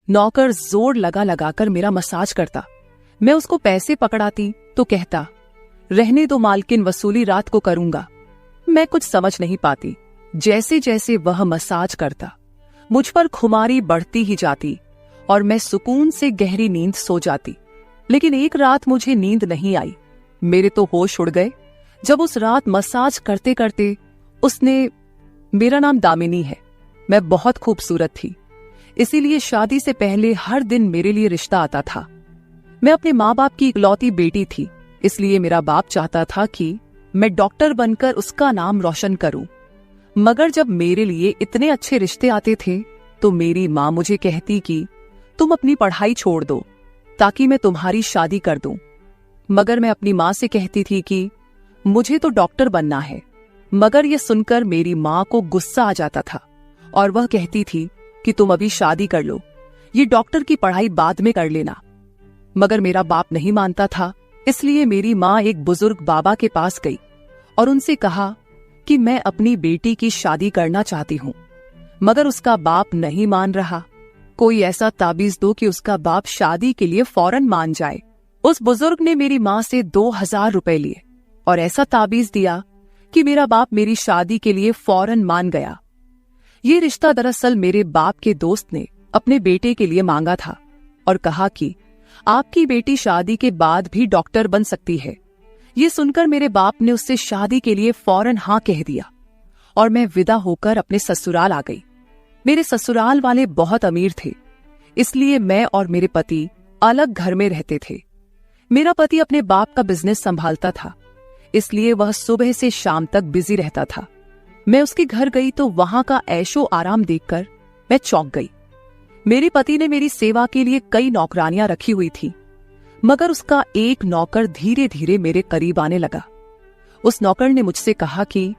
नौकर जोर लगा लगाकर मेरा मसाज करता। मैं उसको पैसे पकड़ाती तो कहता, रहने दो मालकिन, वसूली रात को करूंगा। मैं कुछ समझ नहीं पाती। जैसे जैसे वह मसाज करता मुझ पर खुमारी बढ़ती ही जाती और मैं सुकून से गहरी नींद सो जाती। लेकिन एक रात मुझे नींद नहीं आई। मेरे तो होश उड़ गए जब उस रात मसाज करते करते उसने, मेरा नाम दामिनी है, मैं बहुत खूबसूरत थी, इसीलिए शादी से पहले हर दिन मेरे लिए रिश्ता आता था। मैं अपने माँ बाप की इकलौती बेटी थी, इसलिए मेरा बाप चाहता था कि मैं डॉक्टर बनकर उसका नाम रोशन करूं। मगर जब मेरे लिए इतने अच्छे रिश्ते आते थे तो मेरी माँ मुझे कहती कि तुम अपनी पढ़ाई छोड़ दो ताकि मैं तुम्हारी शादी कर दूं। मगर मैं अपनी माँ से कहती थी कि मुझे तो डॉक्टर बनना है। मगर यह सुनकर मेरी माँ को गुस्सा आ जाता था और वह कहती थी कि तुम अभी शादी कर लो, ये डॉक्टर की पढ़ाई बाद में कर लेना। मगर मेरा बाप नहीं मानता था, इसलिए मेरी माँ एक बुजुर्ग बाबा के पास गई और उनसे कहा कि मैं अपनी बेटी की शादी करना चाहती हूँ। मगर उसका बाप नहीं मान रहा। कोई ऐसा ताबीज दो कि उसका बाप शादी के लिए फौरन मान जाए। उस बुजुर्ग ने मेरी माँ से 2000 रुपए लिए और ऐसा ताबीज दिया कि मेरा बाप मेरी शादी के लिए फौरन मान गया। ये रिश्ता दरअसल मेरे बाप के दोस्त ने अपने बेटे के लिए मांगा था और कहा कि आपकी बेटी शादी के बाद भी डॉक्टर बन सकती है। ये सुनकर मेरे बाप ने उससे शादी के लिए फौरन हाँ कह दिया और मैं विदा होकर अपने ससुराल आ गई। मेरे ससुराल वाले बहुत अमीर थे, इसलिए मैं और मेरे पति अलग घर में रहते थे। मेरा पति अपने बाप का बिजनेस संभालता था, इसलिए वह सुबह से शाम तक बिजी रहता था। मैं उसके घर गई तो वहां का ऐशो आराम देखकर मैं चौंक गई। मेरे पति ने मेरी सेवा के लिए कई नौकरानियां रखी हुई थी, मगर उसका एक नौकर धीरे धीरे मेरे करीब आने लगा। उस नौकर ने मुझसे कहा कि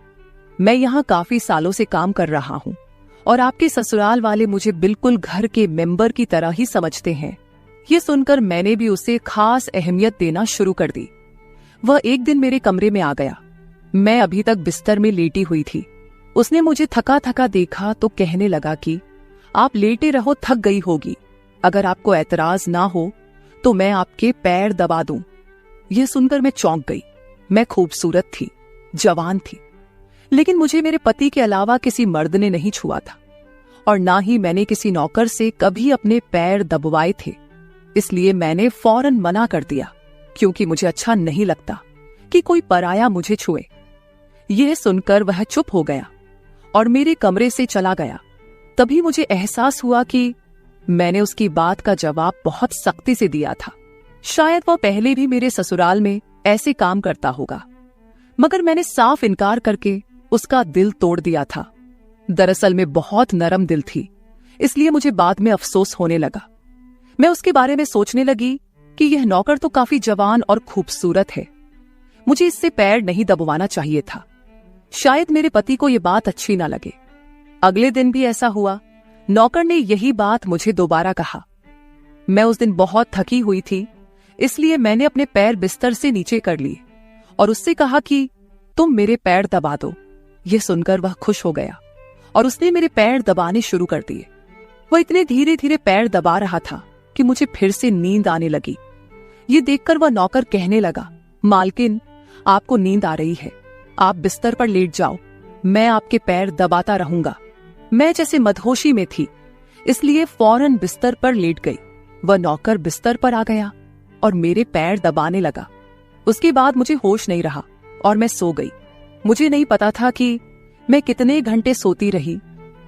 मैं यहाँ काफी सालों से काम कर रहा हूँ और आपके ससुराल वाले मुझे बिल्कुल घर के मेंबर की तरह ही समझते हैं। ये सुनकर मैंने भी उसे खास अहमियत देना शुरू कर दी। वह एक दिन मेरे कमरे में आ गया। मैं अभी तक बिस्तर में लेटी हुई थी। उसने मुझे थका थका देखा तो कहने लगा कि आप लेटे रहो, थक गई होगी। अगर आपको ऐतराज ना हो तो मैं आपके पैर दबा दूं। यह सुनकर मैं चौंक गई। मैं खूबसूरत थी, जवान थी, लेकिन मुझे मेरे पति के अलावा किसी मर्द ने नहीं छुआ था और ना ही मैंने किसी नौकर से कभी अपने पैर दबवाए थे। इसलिए मैंने फौरन मना कर दिया, क्योंकि मुझे अच्छा नहीं लगता कि कोई पराया मुझे छुए। यह सुनकर वह चुप हो गया और मेरे कमरे से चला गया। तभी मुझे एहसास हुआ कि मैंने उसकी बात का जवाब बहुत सख्ती से दिया था। शायद वह पहले भी मेरे ससुराल में ऐसे काम करता होगा, मगर मैंने साफ इनकार करके उसका दिल तोड़ दिया था। दरअसल मैं बहुत नरम दिल थी, इसलिए मुझे बाद में अफसोस होने लगा। मैं उसके बारे में सोचने लगी कि यह नौकर तो काफी जवान और खूबसूरत है, मुझे इससे पैर नहीं दबवाना चाहिए था। शायद मेरे पति को यह बात अच्छी ना लगे। अगले दिन भी ऐसा हुआ। नौकर ने यही बात मुझे दोबारा कहा। मैं उस दिन बहुत थकी हुई थी, इसलिए मैंने अपने पैर बिस्तर से नीचे कर लिए और उससे कहा कि तुम मेरे पैर दबा दो। यह सुनकर वह खुश हो गया और उसने मेरे पैर दबाने शुरू कर दिए। वह इतने धीरे धीरे पैर दबा रहा था कि मुझे फिर से नींद आने लगी। ये देखकर वह नौकर कहने लगा, मालकिन, आपको नींद आ रही है, आप बिस्तर पर लेट जाओ, मैं आपके पैर दबाता रहूंगा। मैं जैसे मदहोशी में थी, इसलिए फौरन बिस्तर पर लेट गई। वह नौकर बिस्तर पर आ गया और मेरे पैर दबाने लगा। उसके बाद मुझे होश नहीं रहा और मैं सो गई। मुझे नहीं पता था कि मैं कितने घंटे सोती रही।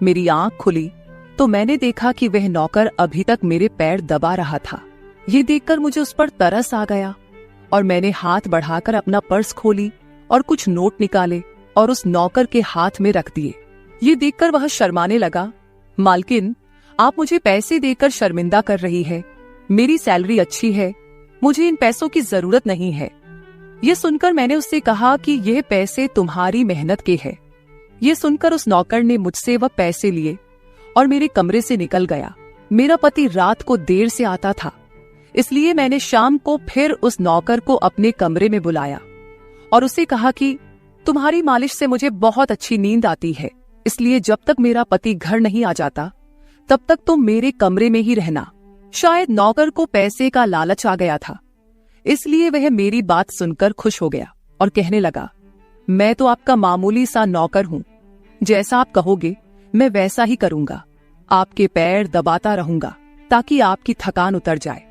मेरी आंख खुली तो मैंने देखा कि वह नौकर अभी तक मेरे पैर दबा रहा था। ये देखकर मुझे उस पर तरस आ गया और मैंने हाथ बढ़ाकर अपना पर्स खोली और कुछ नोट निकाले और उस नौकर के हाथ में रख दिए। ये देखकर वह शर्माने लगा। मालकिन, आप मुझे पैसे देकर शर्मिंदा कर रही है। मेरी सैलरी अच्छी है, मुझे इन पैसों की जरूरत नहीं है। ये सुनकर मैंने उससे कहा कि यह पैसे तुम्हारी मेहनत के हैं। ये सुनकर उस नौकर ने मुझसे वह पैसे लिए और मेरे कमरे से निकल गया। मेरा पति रात को देर से आता था, इसलिए मैंने शाम को फिर उस नौकर को अपने कमरे में बुलाया और उससे कहा कि तुम्हारी मालिश से मुझे बहुत अच्छी नींद आती है, इसलिए जब तक मेरा पति घर नहीं आ जाता तब तक तुम मेरे कमरे में ही रहना। शायद नौकर को पैसे का लालच आ गया था, इसलिए वह मेरी बात सुनकर खुश हो गया और कहने लगा, मैं तो आपका मामूली सा नौकर हूं, जैसा आप कहोगे मैं वैसा ही करूंगा। आपके पैर दबाता रहूंगा ताकि आपकी थकान उतर जाए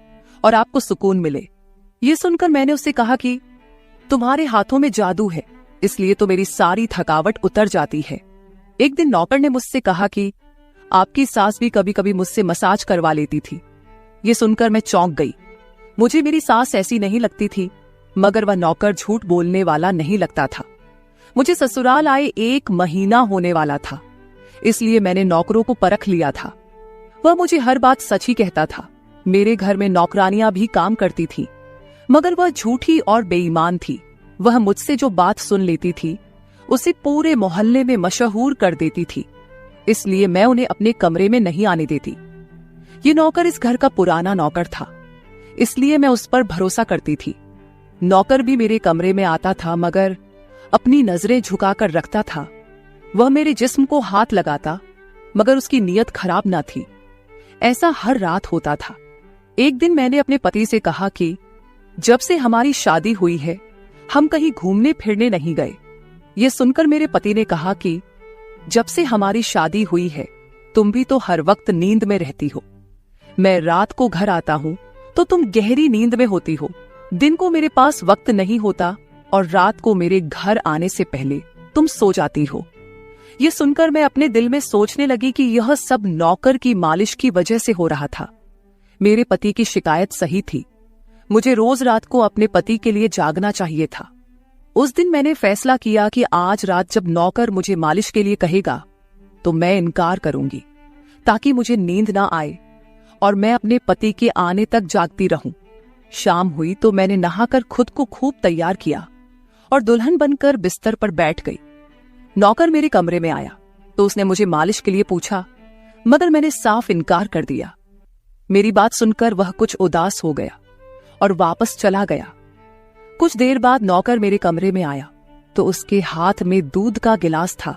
और आपको सुकून मिले। ये सुनकर मैंने उससे कहा कि तुम्हारे हाथों में जादू है, इसलिए तो मेरी सारी थकावट उतर जाती है। एक दिन नौकर ने मुझसे कहा कि आपकी सास भी कभी कभी मुझसे मसाज करवा लेती थी। ये सुनकर मैं चौंक गई। मुझे मेरी सास ऐसी नहीं लगती थी, मगर वह नौकर झूठ बोलने वाला नहीं लगता था। मुझे ससुराल आए 1 महीना होने वाला था, इसलिए मैंने नौकरों को परख लिया था। वह मुझे हर बात सच ही कहता था। मेरे घर में नौकरानियां भी काम करती थी, मगर वह झूठी और बेईमान थी। वह मुझसे जो बात सुन लेती थी उसे पूरे मोहल्ले में मशहूर कर देती थी, इसलिए मैं उन्हें अपने कमरे में नहीं आने देती। ये नौकर इस घर का पुराना नौकर था, इसलिए मैं उस पर भरोसा करती थी। नौकर भी मेरे कमरे में आता था, मगर अपनी नजरें झुकाकर रखता था। वह मेरे जिस्म को हाथ लगाता, मगर उसकी नीयत खराब न थी। ऐसा हर रात होता था। एक दिन मैंने अपने पति से कहा कि जब से हमारी शादी हुई है हम कहीं घूमने फिरने नहीं गए। ये सुनकर मेरे पति ने कहा कि जब से हमारी शादी हुई है तुम भी तो हर वक्त नींद में रहती हो। मैं रात को घर आता हूं तो तुम गहरी नींद में होती हो। दिन को मेरे पास वक्त नहीं होता और रात को मेरे घर आने से पहले तुम सो जाती हो। ये सुनकर मैं अपने दिल में सोचने लगी कि यह सब नौकर की मालिश की वजह से हो रहा था। मेरे पति की शिकायत सही थी। मुझे रोज रात को अपने पति के लिए जागना चाहिए था। उस दिन मैंने फैसला किया कि आज रात जब नौकर मुझे मालिश के लिए कहेगा तो मैं इनकार करूंगी, ताकि मुझे नींद ना आए और मैं अपने पति के आने तक जागती रहूं। शाम हुई तो मैंने नहाकर खुद को खूब तैयार किया और दुल्हन बनकर बिस्तर पर बैठ गई। नौकर मेरे कमरे में आया तो उसने मुझे मालिश के लिए पूछा, मगर मैंने साफ इनकार कर दिया। मेरी बात सुनकर वह कुछ उदास हो गया और वापस चला गया। कुछ देर बाद नौकर मेरे कमरे में आया तो उसके हाथ में दूध का गिलास था।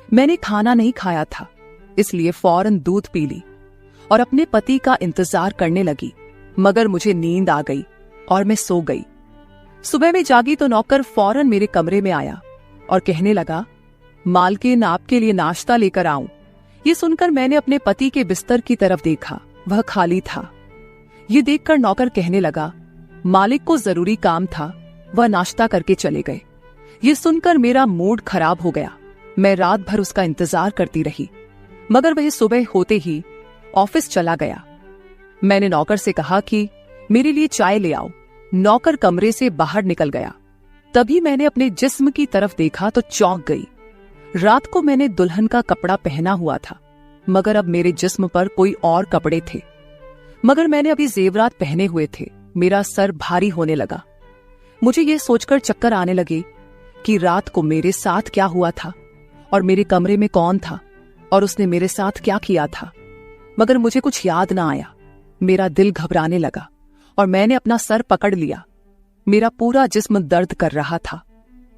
मैंने खाना नहीं खाया था, इसलिए फौरन दूध पी ली और अपने पति का इंतजार करने लगी, मगर मुझे नींद आ गई और मैं सो गई। सुबह में जागी तो नौकर फौरन मेरे कमरे में आया और कहने लगा, मालकिन आपके लिए नाश्ता लेकर आऊं। ये सुनकर मैंने अपने पति के बिस्तर की तरफ देखा, वह खाली था। ये देखकर नौकर कहने लगा, मालिक को जरूरी काम था, वह नाश्ता करके चले गए। ये सुनकर मेरा मूड खराब हो गया। मैं रात भर उसका इंतजार करती रही, मगर वह सुबह होते ही ऑफिस चला गया। मैंने नौकर से कहा कि मेरे लिए चाय ले आओ। नौकर कमरे से बाहर निकल गया। तभी मैंने अपने जिस्म की तरफ देखा तो चौंक गई। रात को मैंने दुल्हन का कपड़ा पहना हुआ था, मगर अब मेरे जिस्म पर कोई और कपड़े थे। मगर मैंने अभी जेवरात पहने हुए थे। मेरा सर भारी होने लगा। मुझे यह सोचकर चक्कर आने लगे कि रात को मेरे साथ क्या हुआ था और मेरे कमरे में कौन था और उसने मेरे साथ क्या किया था, मगर मुझे कुछ याद ना आया। मेरा दिल घबराने लगा और मैंने अपना सर पकड़ लिया। मेरा पूरा जिस्म दर्द कर रहा था,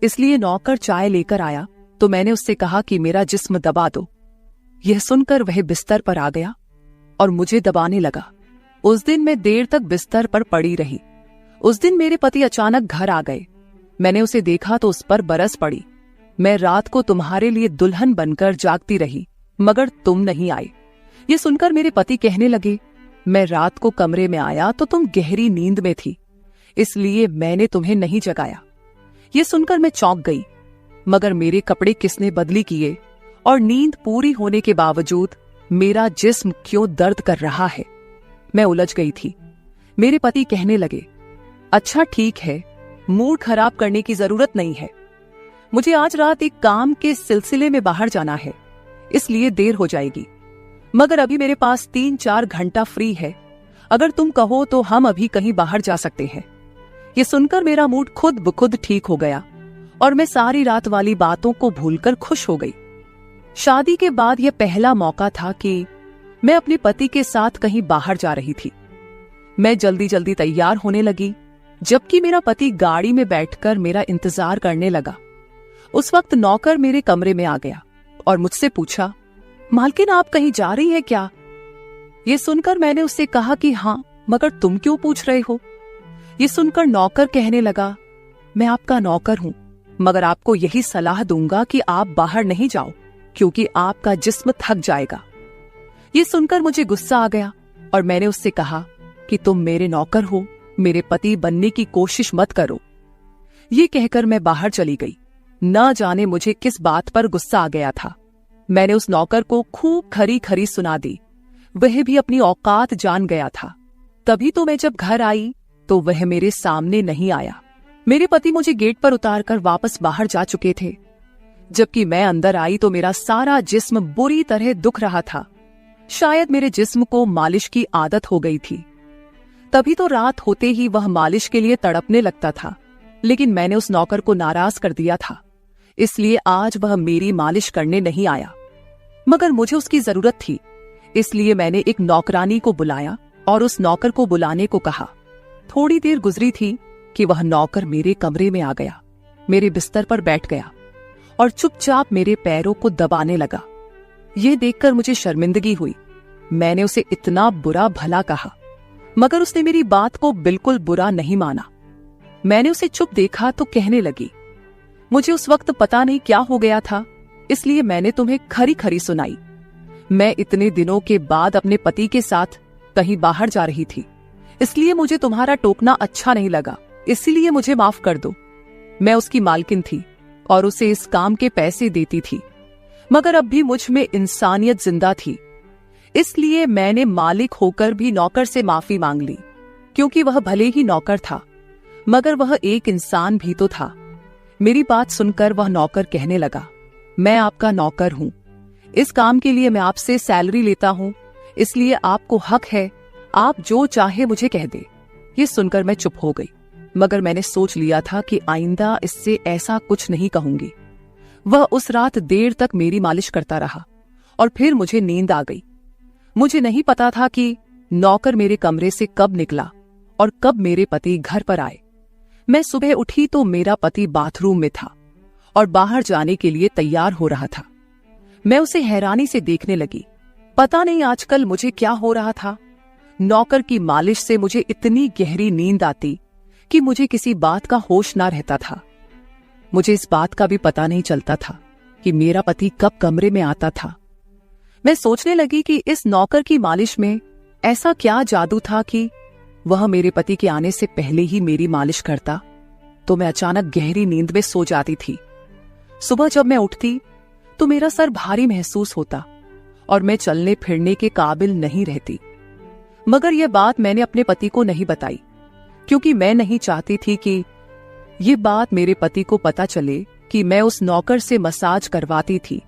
इसलिए नौकर चाय लेकर आया तो मैंने उससे कहा कि मेरा जिस्म दबा दो। यह सुनकर वह बिस्तर पर आ गया और मुझे दबाने लगा। उस दिन मैं देर तक बिस्तर पर पड़ी रही। उस दिन मेरे पति अचानक घर आ गए। मैंने उसे देखा तो उस पर बरस पड़ी। मैं रात को तुम्हारे लिए दुल्हन बनकर जागती रही, मगर तुम नहीं आए। ये सुनकर मेरे पति कहने लगे, मैं रात को कमरे में आया तो तुम गहरी नींद में थी, इसलिए मैंने तुम्हें नहीं जगाया। ये सुनकर मैं चौंक गई, मगर मेरे कपड़े किसने बदली किए और नींद पूरी होने के बावजूद मेरा जिस्म क्यों दर्द कर रहा है। मैं उलझ गई थी। मेरे पति कहने लगे, अच्छा ठीक है, मूड खराब करने की जरूरत नहीं है। मुझे आज रात एक काम के सिलसिले में बाहर जाना है, इसलिए देर हो जाएगी, मगर अभी मेरे पास 3-4 घंटा फ्री है। अगर तुम कहो तो हम अभी कहीं बाहर जा सकते हैं। ये सुनकर मेरा मूड खुद ब खुद ठीक हो गया और मैं सारी रात वाली बातों को भूलकर खुश हो गई। शादी के बाद यह पहला मौका था कि मैं अपने पति के साथ कहीं बाहर जा रही थी। मैं जल्दी जल्दी तैयार होने लगी, जबकि मेरा पति गाड़ी में बैठकर मेरा इंतजार करने लगा। उस वक्त नौकर मेरे कमरे में आ गया और मुझसे पूछा, मालकिन, आप कहीं जा रही हैं क्या? ये सुनकर मैंने उससे कहा कि हाँ, मगर तुम क्यों पूछ रहे हो? ये सुनकर नौकर कहने लगा, मैं आपका नौकर हूं, मगर आपको यही सलाह दूंगा कि आप बाहर नहीं जाओ, क्योंकि आपका जिस्म थक जाएगा। ये सुनकर मुझे गुस्सा आ गया और मैंने उससे कहा कि तुम मेरे नौकर हो, मेरे पति बनने की कोशिश मत करो। ये कहकर मैं बाहर चली गई। न जाने मुझे किस बात पर गुस्सा आ गया था। मैंने उस नौकर को खूब खरी खरी सुना दी। वह भी अपनी औकात जान गया था। तभी तो मैं जब घर आई तो वह मेरे सामने नहीं आया। मेरे पति मुझे गेट पर उतारकर वापस बाहर जा चुके थे। जबकि मैं अंदर आई तो मेरा सारा जिस्म बुरी तरह दुख रहा था। शायद मेरे जिस्म को मालिश की आदत हो गई थी। तभी तो रात होते ही वह मालिश के लिए तड़पने लगता था। लेकिन मैंने उस नौकर को नाराज कर दिया था, इसलिए आज वह मेरी मालिश करने नहीं आया। मगर मुझे उसकी जरूरत थी, इसलिए मैंने एक नौकरानी को बुलाया और उस नौकर को बुलाने को कहा। थोड़ी देर गुजरी थी कि वह नौकर मेरे कमरे में आ गया, मेरे बिस्तर पर बैठ गया और चुपचाप मेरे पैरों को दबाने लगा। यह देखकर मुझे शर्मिंदगी हुई। मैंने उसे इतना बुरा भला कहा, मगर उसने मेरी बात को बिल्कुल बुरा नहीं माना। मैंने उसे चुप देखा तो कहने लगी, मुझे उस वक्त पता नहीं क्या हो गया था, इसलिए मैंने तुम्हें खरी खरी सुनाई। मैं इतने दिनों के बाद अपने पति के साथ कहीं बाहर जा रही थी, इसलिए मुझे तुम्हारा टोकना अच्छा नहीं लगा, इसलिए मुझे माफ कर दो। मैं उसकी मालकिन थी और उसे इस काम के पैसे देती थी, मगर अब भी मुझ में इंसानियत जिंदा थी, इसलिए मैंने मालिक होकर भी नौकर से माफी मांग ली। क्योंकि वह भले ही नौकर था, मगर वह एक इंसान भी तो था। मेरी बात सुनकर वह नौकर कहने लगा, मैं आपका नौकर हूं, इस काम के लिए मैं आपसे सैलरी लेता हूं, इसलिए आपको हक है, आप जो चाहे मुझे कह दे। ये सुनकर मैं चुप हो गई, मगर मैंने सोच लिया था कि आइंदा इससे ऐसा कुछ नहीं कहूंगी। वह उस रात देर तक मेरी मालिश करता रहा और फिर मुझे नींद आ गई। मुझे नहीं पता था कि नौकर मेरे कमरे से कब निकला और कब मेरे पति घर पर आए। मैं सुबह उठी तो मेरा पति बाथरूम में था और बाहर जाने के लिए तैयार हो रहा था। मैं उसे हैरानी से देखने लगी। पता नहीं आजकल मुझे क्या हो रहा था। नौकर की मालिश से मुझे इतनी गहरी नींद आती कि मुझे किसी बात का होश ना रहता था। मुझे इस बात का भी पता नहीं चलता था कि मेरा पति कब कमरे में आता था। मैं सोचने लगी कि इस नौकर की मालिश में ऐसा क्या जादू था कि वह मेरे पति के आने से पहले ही मेरी मालिश करता, तो मैं अचानक गहरी नींद में सो जाती थी। सुबह जब मैं उठती तो मेरा सर भारी महसूस होता और मैं चलने फिरने के काबिल नहीं रहती। मगर यह बात मैंने अपने पति को नहीं बताई, क्योंकि मैं नहीं चाहती थी कि ये बात मेरे पति को पता चले कि मैं उस नौकर से मसाज करवाती थी।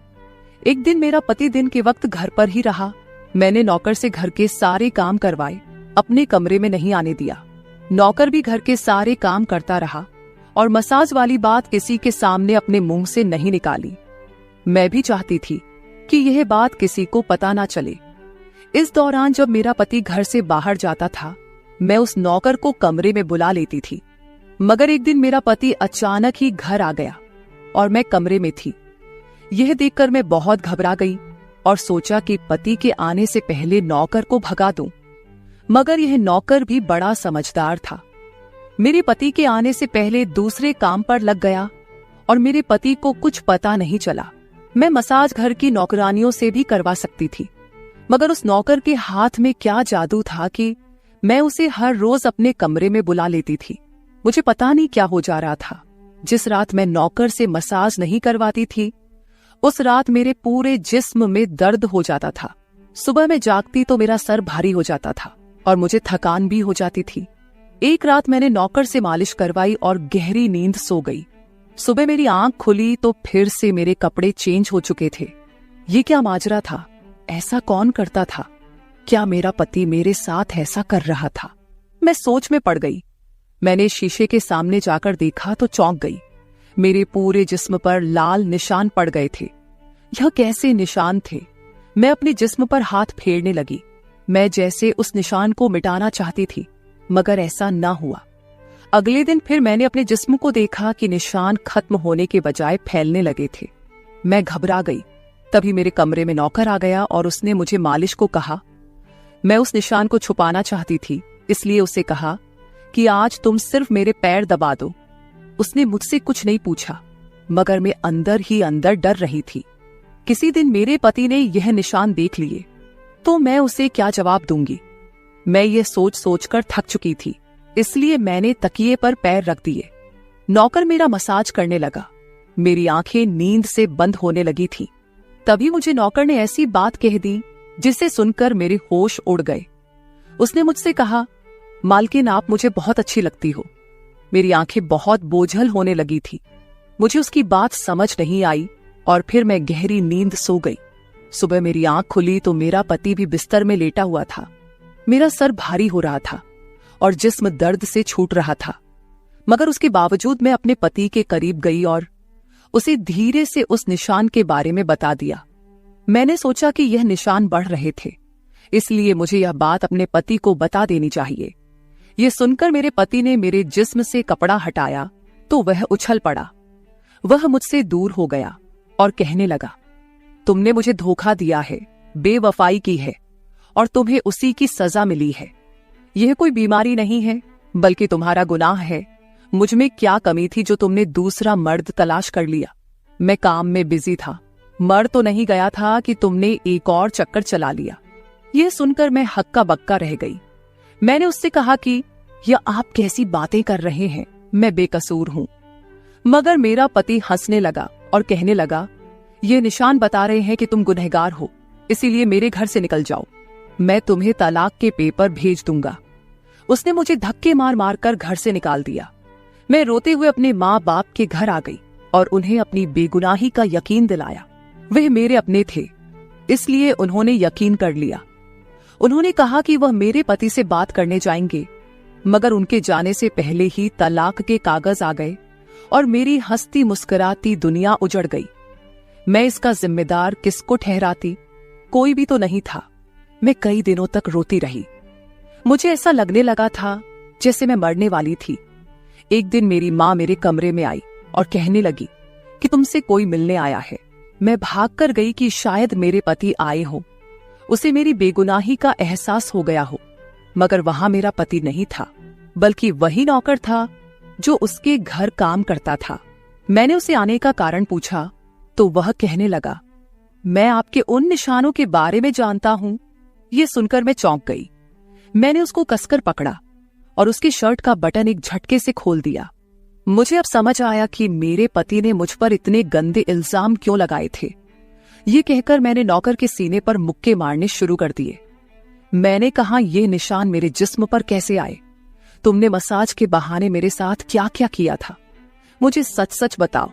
एक दिन मेरा पति दिन के वक्त घर पर ही रहा। मैंने नौकर से घर के सारे काम करवाए, अपने कमरे में नहीं आने दिया। नौकर भी घर के सारे काम करता रहा और मसाज वाली बात किसी के सामने अपने मुंह से नहीं निकाली। मैं भी चाहती थी कि यह बात किसी को पता ना चले। इस दौरान जब मेरा पति घर से बाहर जाता था, मैं उस नौकर को कमरे में बुला लेती थी। मगर एक दिन मेरा पति अचानक ही घर आ गया और मैं कमरे में थी। यह देखकर मैं बहुत घबरा गई और सोचा कि पति के आने से पहले नौकर को भगा दूं। मगर यह नौकर भी बड़ा समझदार था। मेरे पति के आने से पहले दूसरे काम पर लग गया और मेरे पति को कुछ पता नहीं चला। मैं मसाज घर की नौकरानियों से भी करवा सकती थी, मगर उस नौकर के हाथ में क्या जादू था कि मैं उसे हर रोज अपने कमरे में बुला लेती थी। मुझे पता नहीं क्या हो जा रहा था। जिस रात मैं नौकर से मसाज नहीं करवाती थी, उस रात मेरे पूरे जिस्म में दर्द हो जाता था। सुबह में जागती तो मेरा सर भारी हो जाता था और मुझे थकान भी हो जाती थी। एक रात मैंने नौकर से मालिश करवाई और गहरी नींद सो गई। सुबह मेरी आंख खुली तो फिर से मेरे कपड़े चेंज हो चुके थे। ये क्या माजरा था? ऐसा कौन करता था? क्या मेरा पति मेरे साथ ऐसा कर रहा था? मैं सोच में पड़ गई। मैंने शीशे के सामने जाकर देखा तो चौंक गई। मेरे पूरे जिस्म पर लाल निशान पड़ गए थे। यह कैसे निशान थे? मैं अपने जिस्म पर हाथ फेरने लगी। मैं जैसे उस निशान को मिटाना चाहती थी, मगर ऐसा ना हुआ। अगले दिन फिर मैंने अपने जिस्म को देखा कि निशान खत्म होने के बजाय फैलने लगे थे। मैं घबरा गई। तभी मेरे कमरे में नौकर आ गया और उसने मुझे मालिश को कहा। मैं उस निशान को छुपाना चाहती थी, इसलिए उसे कहा कि आज तुम सिर्फ मेरे पैर दबा दो। उसने मुझसे कुछ नहीं पूछा, मगर मैं अंदर ही अंदर डर रही थी। किसी दिन मेरे पति ने यह निशान देख लिए तो मैं उसे क्या जवाब दूंगी। मैं ये सोच सोचकर थक चुकी थी, इसलिए मैंने तकिए पर पैर रख दिए। नौकर मेरा मसाज करने लगा। मेरी आंखें नींद से बंद होने लगी थी। तभी मुझे नौकर ने ऐसी बात कह दी जिसे सुनकर मेरे होश उड़ गए। उसने मुझसे कहा, मालकिन आप मुझे बहुत अच्छी लगती हो। मेरी आंखें बहुत बोझल होने लगी थी। मुझे उसकी बात समझ नहीं आई और फिर मैं गहरी नींद सो गई। सुबह मेरी आंख खुली तो मेरा पति भी बिस्तर में लेटा हुआ था। मेरा सर भारी हो रहा था और जिस्म दर्द से छूट रहा था, मगर उसके बावजूद मैं अपने पति के करीब गई और उसे धीरे से उस निशान के बारे में बता दिया। मैंने सोचा कि यह निशान बढ़ रहे थे, इसलिए मुझे यह बात अपने पति को बता देनी चाहिए। यह सुनकर मेरे पति ने मेरे जिस्म से कपड़ा हटाया तो वह उछल पड़ा। वह मुझसे दूर हो गया और कहने लगा, तुमने मुझे धोखा दिया है, बेवफाई की है और तुम्हें उसी की सजा मिली है। यह कोई बीमारी नहीं है, बल्कि तुम्हारा गुनाह है। मुझ में क्या कमी थी जो तुमने दूसरा मर्द तलाश कर लिया। मैं काम में बिजी था, मर तो नहीं गया था कि तुमने एक और चक्कर चला लिया। यह सुनकर मैं हक्का बक्का रह गई। मैंने उससे कहा कि यह आप कैसी बातें कर रहे हैं, मैं बेकसूर हूं। मगर मेरा पति हंसने लगा और कहने लगा, ये निशान बता रहे हैं कि तुम गुनहगार हो, इसीलिए मेरे घर से निकल जाओ, मैं तुम्हें तलाक के पेपर भेज दूंगा। उसने मुझे धक्के मार मार कर घर से निकाल दिया। मैं रोते हुए अपने माँ बाप के घर आ गई और उन्हें अपनी बेगुनाही का यकीन दिलाया। वह मेरे अपने थे, इसलिए उन्होंने यकीन कर लिया। उन्होंने कहा कि वह मेरे पति से बात करने जाएंगे, मगर उनके जाने से पहले ही तलाक के कागज आ गए और मेरी हंसती मुस्कुराती दुनिया उजड़ गई। मैं इसका जिम्मेदार किसको ठहराती? कोई भी तो नहीं था। मैं कई दिनों तक रोती रही। मुझे ऐसा लगने लगा था जैसे मैं मरने वाली थी। एक दिन मेरी माँ मेरे कमरे में आई और कहने लगी कि तुमसे कोई मिलने आया है। मैं भागकर गई कि शायद मेरे पति आए हो, उसे मेरी बेगुनाही का एहसास हो गया हो। मगर वहां मेरा पति नहीं था, बल्कि वही नौकर था जो उसके घर काम करता था। मैंने उसे आने का कारण पूछा तो वह कहने लगा, मैं आपके उन निशानों के बारे में जानता हूं। यह सुनकर मैं चौंक गई। मैंने उसको कसकर पकड़ा और उसकी शर्ट का बटन एक झटके से खोल दिया। मुझे अब समझ आया कि मेरे पति ने मुझ पर इतने गंदे इल्जाम क्यों लगाए थे। ये कहकर मैंने नौकर के सीने पर मुक्के मारने शुरू कर दिए। मैंने कहा, ये निशान मेरे जिस्म पर कैसे आए? तुमने मसाज के बहाने मेरे साथ क्या क्या किया था? मुझे सच सच बताओ।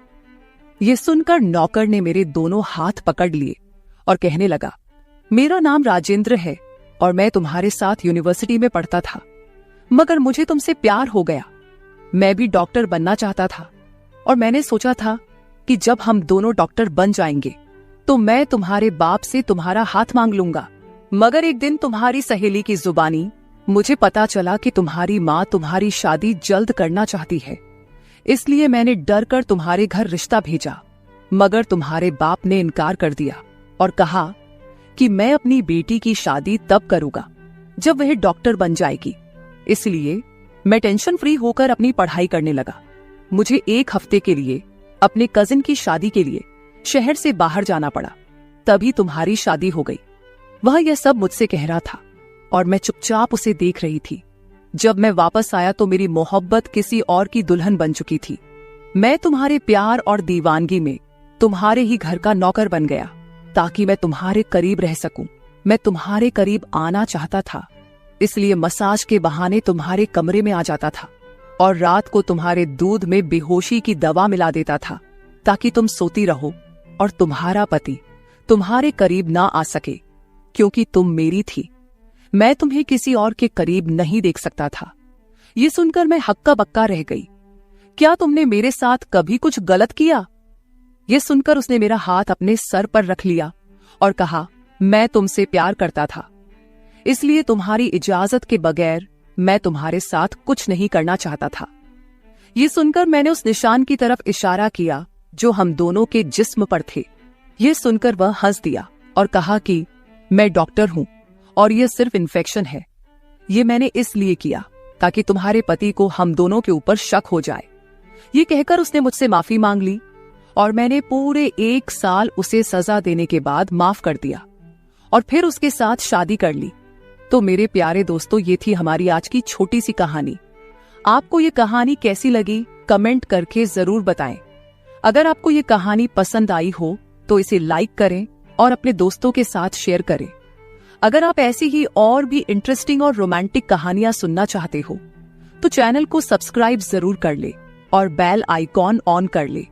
ये सुनकर नौकर ने मेरे दोनों हाथ पकड़ लिए और कहने लगा, मेरा नाम राजेंद्र है और मैं तुम्हारे साथ यूनिवर्सिटी में पढ़ता था, मगर मुझे तुमसे प्यार हो गया। मैं भी डॉक्टर बनना चाहता था और मैंने सोचा था कि जब हम दोनों डॉक्टर बन जाएंगे तो मैं तुम्हारे बाप से तुम्हारा हाथ मांग लूंगा। मगर एक दिन तुम्हारी सहेली की जुबानी मुझे पता चला कि तुम्हारी माँ तुम्हारी शादी जल्द करना चाहती है, इसलिए मैंने डर कर तुम्हारे घर रिश्ता भेजा। मगर तुम्हारे बाप ने इनकार कर दिया और कहा कि मैं अपनी बेटी की शादी तब करूंगा जब वह डॉक्टर बन जाएगी। इसलिए मैं टेंशन फ्री होकर अपनी पढ़ाई करने लगा। मुझे एक हफ्ते के लिए अपने कजिन की शादी के लिए शहर से बाहर जाना पड़ा। तभी तुम्हारी शादी हो गई। वह यह सब मुझसे कह रहा था और मैं चुपचाप उसे देख रही थी। जब मैं वापस आया तो मेरी मोहब्बत किसी और की दुल्हन बन चुकी थी। मैं तुम्हारे प्यार और दीवानगी में तुम्हारे ही घर का नौकर बन गया ताकि मैं तुम्हारे करीब रह सकूं। मैं तुम्हारे करीब आना चाहता था, इसलिए मसाज के बहाने तुम्हारे कमरे में आ जाता था और रात को तुम्हारे दूध में बेहोशी की दवा मिला देता था ताकि तुम सोती रहो और तुम्हारा पति तुम्हारे करीब ना आ सके, क्योंकि तुम मेरी थी। मैं तुम्हें किसी और के करीब नहीं देख सकता था। ये सुनकर मैं हक्का बक्का रह गई। क्या तुमने मेरे साथ कभी कुछ गलत किया? ये सुनकर उसने मेरा हाथ अपने सर पर रख लिया और कहा, मैं तुमसे प्यार करता था, इसलिए तुम्हारी इजाजत के बगैर मैं तुम्हारे साथ कुछ नहीं करना चाहता था। ये सुनकर मैंने उस निशान की तरफ इशारा किया जो हम दोनों के जिस्म पर थे। ये सुनकर वह हंस दिया और कहा कि मैं डॉक्टर हूं और यह सिर्फ इन्फेक्शन है। ये मैंने इसलिए किया ताकि तुम्हारे पति को हम दोनों के ऊपर शक हो जाए। ये कहकर उसने मुझसे माफी मांग ली और मैंने पूरे 1 साल उसे सजा देने के बाद माफ कर दिया और फिर उसके साथ शादी कर ली। तो मेरे प्यारे दोस्तों, ये थी हमारी आज की छोटी सी कहानी। आपको ये कहानी कैसी लगी कमेंट करके जरूर बताएं। अगर आपको ये कहानी पसंद आई हो तो इसे लाइक करें और अपने दोस्तों के साथ शेयर करें। अगर आप ऐसी ही और भी इंटरेस्टिंग और रोमांटिक कहानियां सुनना चाहते हो तो चैनल को सब्सक्राइब जरूर कर ले और बेल आइकॉन ऑन कर ले।